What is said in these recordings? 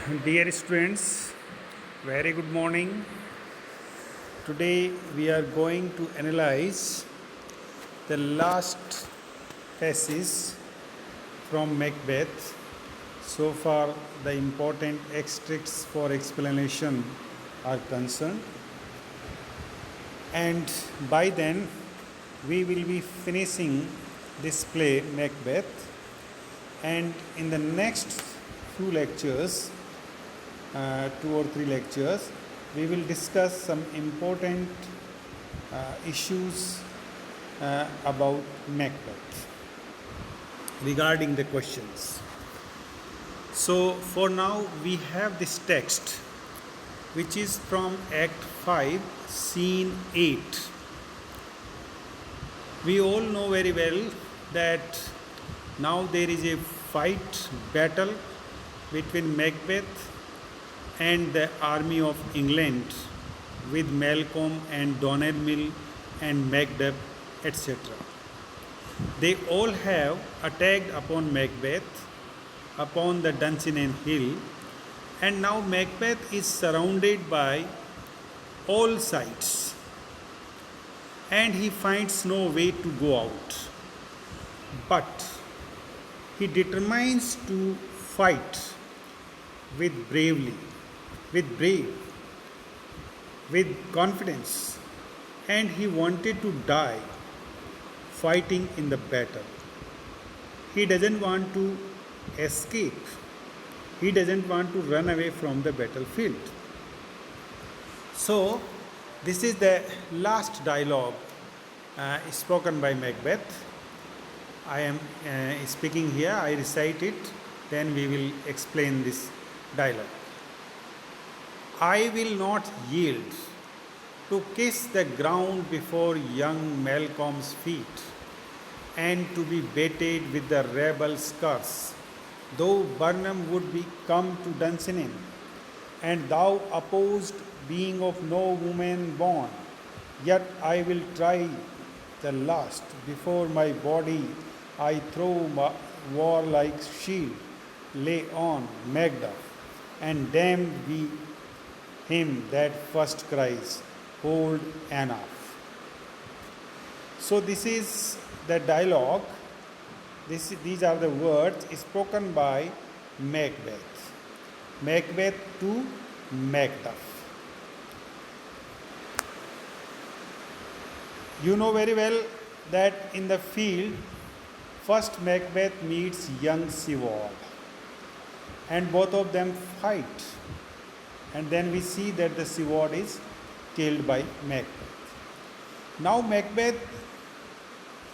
Dear students, very good morning. Today we are going to analyze the last passage from Macbeth. So far, the important extracts for explanation are concerned, and by then we will be finishing this play Macbeth. And in the next few lectures, 2 or 3 lectures, we will discuss some important issues about Macbeth regarding the questions. So, for now, we have this text which is from Act 5, Scene 8. We all know very well that now there is a battle between Macbeth and the army of England with Malcolm and Donnermill and Macduff, etc. They all have attacked upon Macbeth upon the Dunsinane Hill, and now Macbeth is surrounded by all sides and he finds no way to go out. But he determines to fight with confidence, and he wanted to die fighting in the battle. He doesn't want to escape. He doesn't want to run away from the battlefield. So, this is the last dialogue spoken by Macbeth. I am speaking here, I recite it, then we will explain this dialogue. I will not yield to kiss the ground before young Malcolm's feet, and to be baited with the rebel's curse, though Burnham would be come to Dunsinane, and thou opposed, being of no woman born, yet I will try the last before my body I throw my warlike shield, lay on Macduff, and damned be him that first cries, hold enough. So this is the dialogue. These are the words spoken by Macbeth. Macbeth to Macduff. You know very well that in the field, first Macbeth meets young Siward, and both of them fight, and then we see that the Siward is killed by Macbeth. Now Macbeth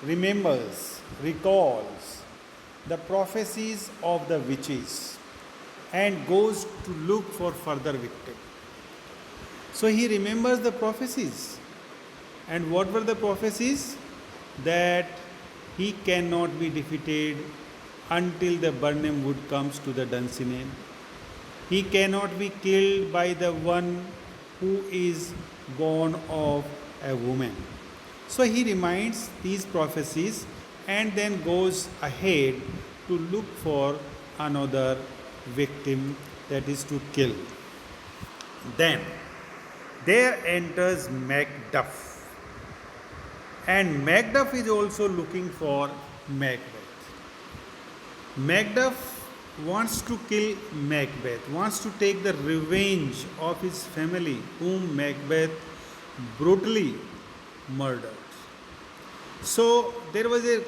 recalls the prophecies of the witches and goes to look for further victim. So he remembers the prophecies. And what were the prophecies? That he cannot be defeated until the Birnam wood comes to the Dunsinane. He cannot be killed by the one who is born of a woman. So he reminds these prophecies and then goes ahead to look for another victim, that is to kill. Then there enters Macduff. And Macduff is also looking for Macbeth. Macduff wants to kill Macbeth, wants to take the revenge of his family, whom Macbeth brutally murdered. So there was a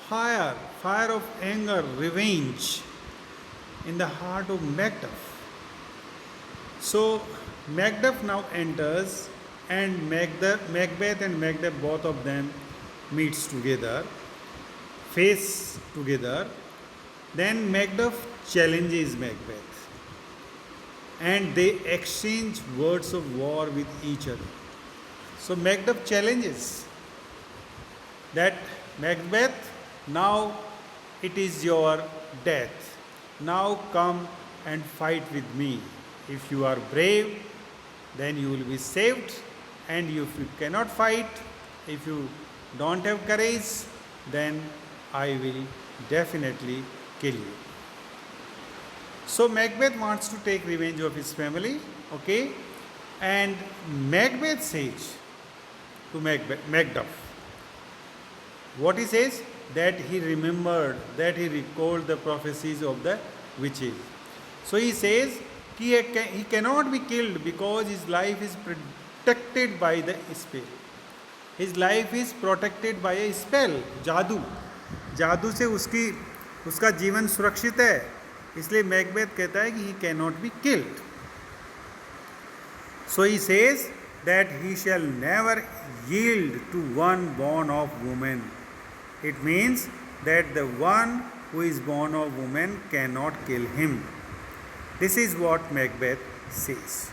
fire of anger, revenge in the heart of Macduff. So Macduff now enters, and Macbeth and Macduff, both of them meets together, face together. Then Macduff challenges Macbeth, and they exchange words of war with each other. So Macduff challenges that Macbeth, now it is your death. Now come and fight with me. If you are brave, then you will be saved. And if you cannot fight, if you don't have courage, then I will definitely kill you. So Macbeth wants to take revenge of his family, okay? And Macbeth says to Macduff, what he says? That he remembered, that he recalled the prophecies of the witches. So he says he cannot be killed because his life is protected by the spell. His life is protected by a spell, जादू. जादू से उसका जीवन सुरक्षित है. इसलिए Macbeth कहता है कि he cannot be killed. So he says that he shall never yield to one born of woman. It means that the one who is born of woman cannot kill him. This is what Macbeth says.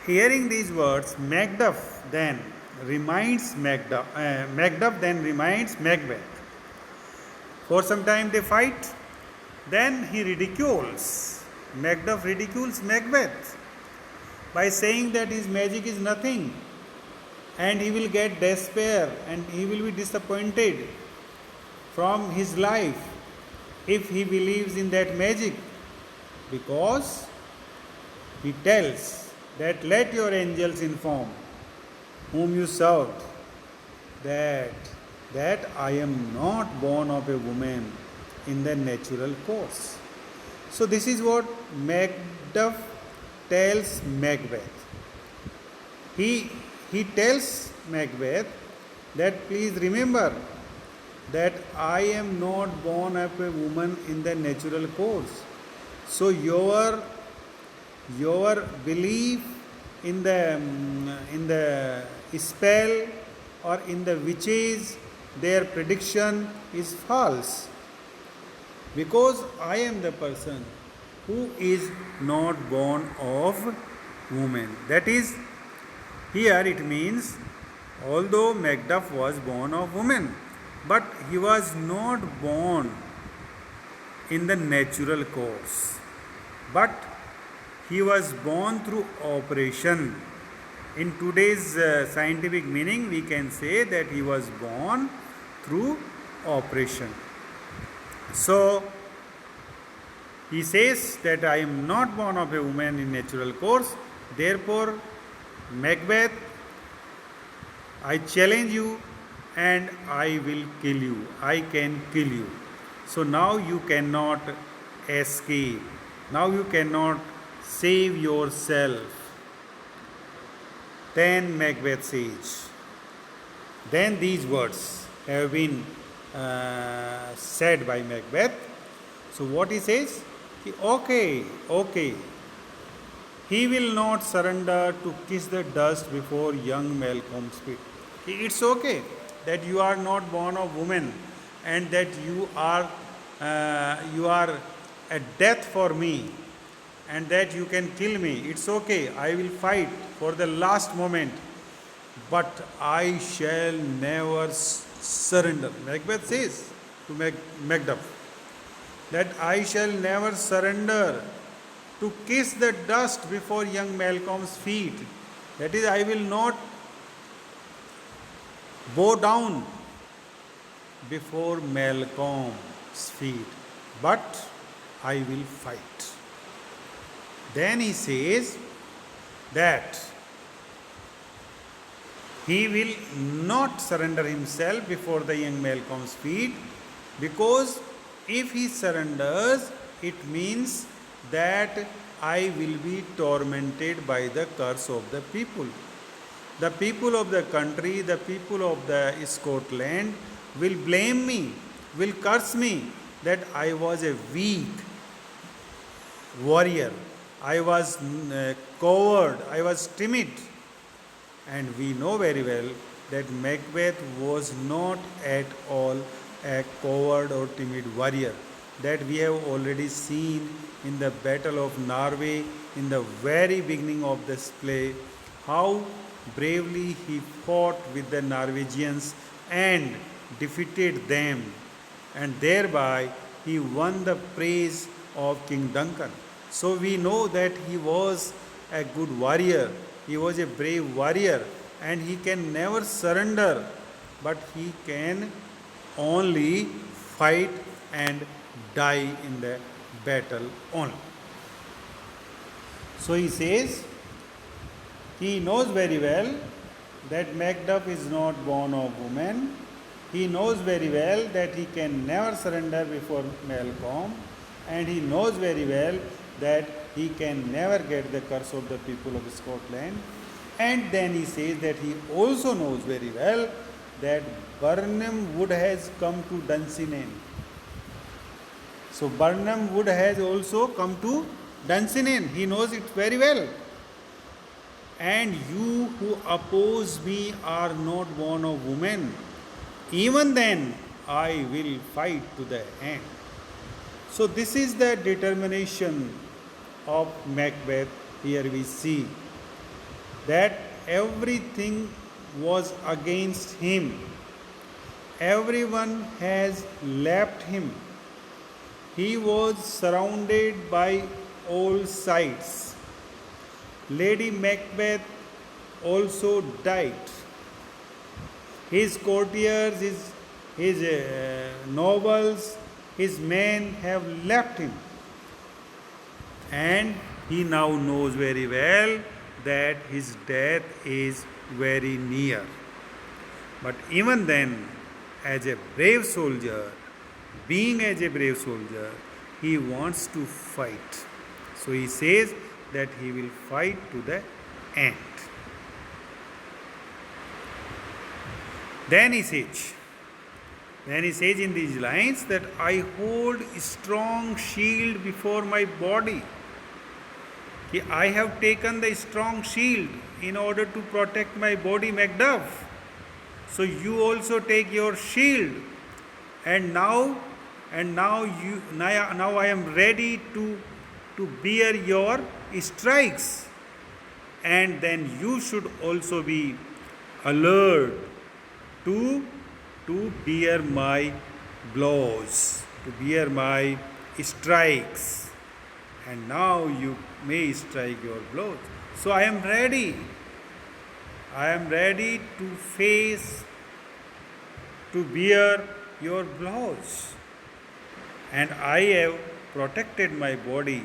Hearing these words, Macduff then reminds Macbeth. For some time they fight. Then he ridicules. Macduff ridicules Macbeth by saying that his magic is nothing and he will get despair and he will be disappointed from his life if he believes in that magic, because he tells that let your angels inform whom you served that I am not born of a woman in the natural course. So this is what Macduff tells Macbeth. He tells Macbeth that please remember that I am not born of a woman in the natural course. So your belief in the spell or in the witches, their prediction is false, because I am the person who is not born of woman. That is, here it means although Macduff was born of woman, but he was not born in the natural course, but he was born through operation. In today's scientific meaning, we can say that he was born through operation. So he says that I am not born of a woman in natural course. Therefore, Macbeth, I challenge you and I will kill you. I can kill you. So now you cannot escape. Now you cannot save yourself. Then Macbeth says, then these words have been said by Macbeth. So what he says? Okay. He will not surrender to kiss the dust before young Malcolm's feet. It's okay that you are not born of woman and that you are a death for me and that you can kill me. It's okay. I will fight for the last moment, but I shall never surrender. Macbeth says to Macduff that I shall never surrender to kiss the dust before young Malcolm's feet. That is, I will not bow down before Malcolm's feet, but I will fight. Then he says that he will not surrender himself before the young Malcolm's feet, because if he surrenders, it means that I will be tormented by the curse of the people. The people of the country, the people of the Scotland will blame me, will curse me that I was a weak warrior, I was coward, I was timid. And we know very well that Macbeth was not at all a coward or timid warrior. That we have already seen in the Battle of Narva in the very beginning of this play, how bravely he fought with the Norwegians and defeated them, and thereby he won the praise of King Duncan. So we know that he was a good warrior, he was a brave warrior, and he can never surrender, but he can only fight and die in the battle only. So he says he knows very well that Macduff is not born of woman. He knows very well that he can never surrender before Malcolm, and he knows very well that he can never get the curse of the people of Scotland. And then he says that he also knows very well that Birnam Wood has come to Dunsinane. So Birnam Wood has also come to Dunsinane. He knows it very well. And you who oppose me are not born of woman. Even then I will fight to the end. So this is the determination of Macbeth. Here we see that everything was against him. Everyone has left him. He was surrounded by all sides. Lady Macbeth also died. His courtiers, his nobles, his men have left him. And he now knows very well that his death is very near. But even then, as a brave soldier, being as a brave soldier, he wants to fight. So he says that he will fight to the end. Then he says in these lines that I hold a strong shield before my body. I have taken the strong shield in order to protect my body, Macduff. So you also take your shield. And now I am ready to bear your strikes. And then you should also be alert to bear my blows, to bear my strikes. And now you may strike your blows. So I am ready. I am ready to face, to bear your blows. And I have protected my body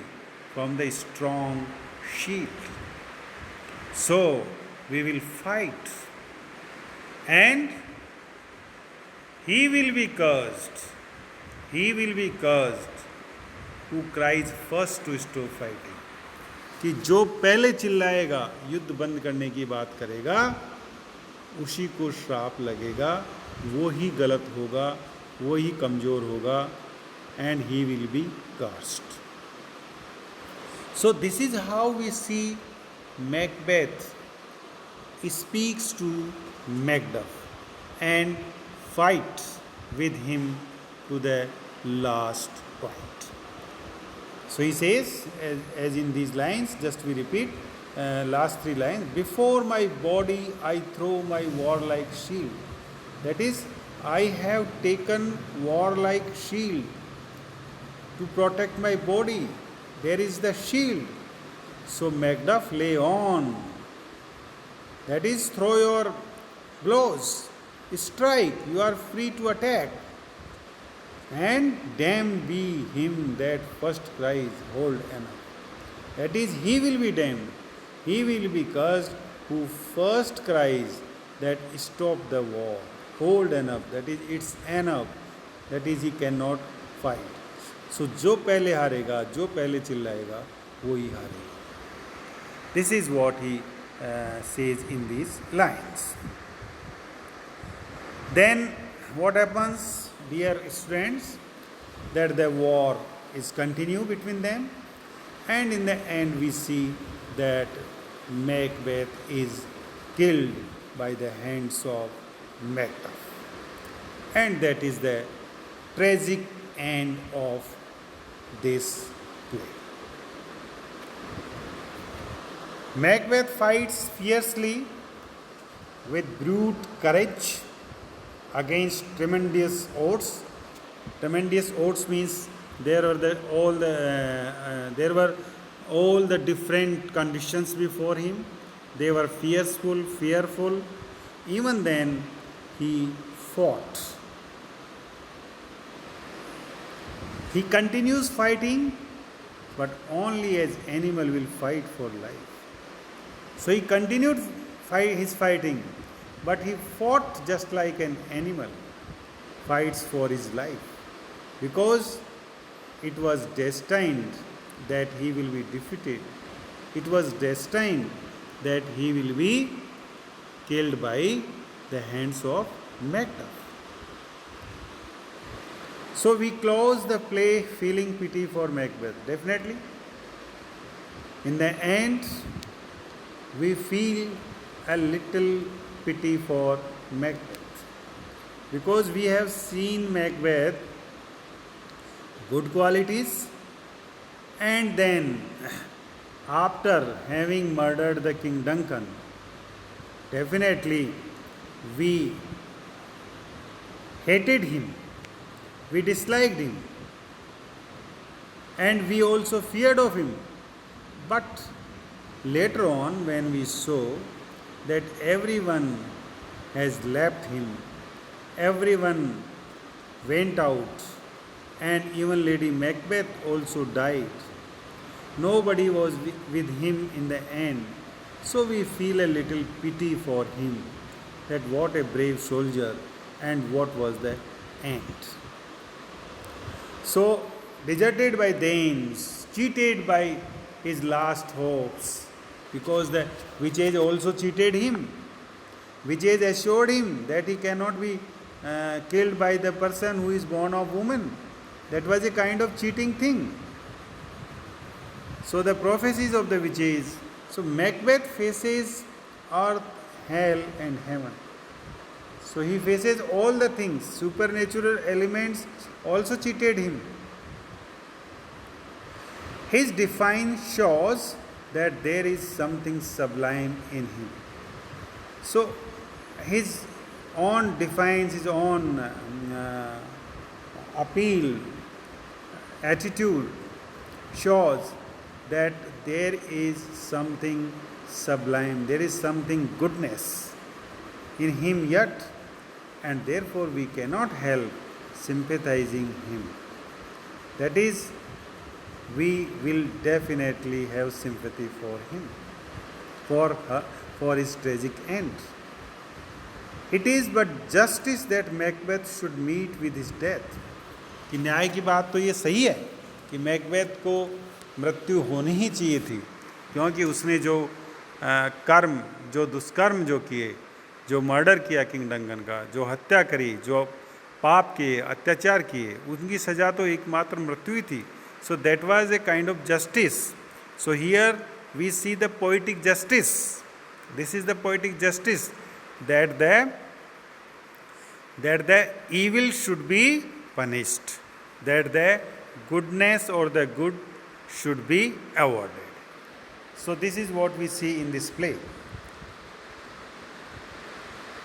from the strong shield. So we will fight. And he will be cursed. He will be cursed who cries first to stop fighting. कि जो पहले चिल्लाएगा, युद्ध बंद करने की बात करेगा, उसी को श्राप लगेगा, वो ही गलत होगा, वो ही कमज़ोर होगा, and he will be cursed. So this is how we see Macbeth speaks to Macduff and fights with him to the last point. So he says, as in these lines, just we repeat, last three lines, before my body I throw my warlike shield. That is, I have taken warlike shield to protect my body. There is the shield. So Macduff, lay on. That is, throw your blows, strike, you are free to attack. And damned be him that first cries, hold enough. That is, he will be damned. He will be cursed who first cries that stop the war, hold enough. That is, it's enough. That is, he cannot fight. So जो पहले हारेगा, जो पहले चिल्लाएगा, वो ही हारेगा. This is what he says in these lines. Then what happens, dear students, that the war is continue between them, and in the end we see that Macbeth is killed by the hands of Macduff. And that is the tragic end of this play. Macbeth fights fiercely with brute courage against tremendous odds. Tremendous odds means there were all the different conditions before him. They were fearful. Even then, he fought. He continues fighting but only as animal will fight for life. So he continued his fighting, but he fought just like an animal fights for his life, because it was destined that he will be defeated. It was destined that he will be killed by the hands of Macduff. So we close the play feeling pity for Macbeth. Definitely. In the end, we feel a little pity for Macbeth, because we have seen Macbeth good qualities, and then after having murdered the King Duncan, definitely we hated him, we disliked him, and we also feared of him. But later on, when we saw that everyone has left him, everyone went out, and even Lady Macbeth also died. Nobody was with him in the end. So we feel a little pity for him, that what a brave soldier and what was the end. So, deserted by Danes, cheated by his last hopes, because the witches also cheated him. Witches assured him that he cannot be killed by the person who is born of woman. That was a kind of cheating thing. So the prophecies of the witches. So Macbeth faces earth, hell, and heaven. So he faces all the things. Supernatural elements also cheated him. His defiance shows that there is something sublime in him. So his own defiance, his own appeal, attitude shows that there is something sublime, there is something goodness in him yet, and therefore we cannot help sympathizing him. That is, we will definitely have sympathy for him, for his tragic end. It is but justice that Macbeth should meet with his death. कि न्याय की बात तो ये सही है कि Macbeth को मृत्यु होनी ही चाहिए थी, क्योंकि उसने जो कर्म, जो दुष्कर्म जो किए, जो मर्डर किया किंग डंगन का, जो हत्या करी, जो पाप किए, अत्याचार किए, उनकी सज़ा तो एकमात्र मृत्यु ही थी. So that was a kind of justice. So here we see the poetic justice. This is the poetic justice that the evil should be punished, that the goodness or the good should be awarded. So this is what we see in this play.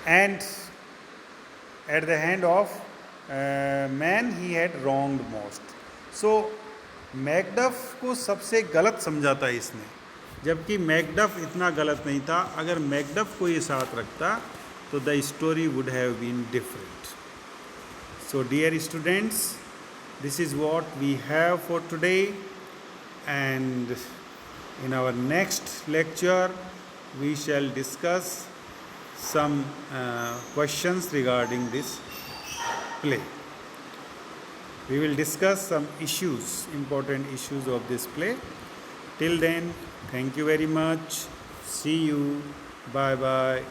And at the hand of man he had wronged most. So Macduff को सबसे गलत समझा था इसने, जबकि Macduff इतना गलत नहीं था. अगर मैकडफ को ये साथ रखता तो the story would have been different. So dear students, this is what we have for today, and in our next lecture we shall discuss some questions regarding this play. We will discuss some issues, important issues of this play. Till then, thank you very much. See you. Bye bye.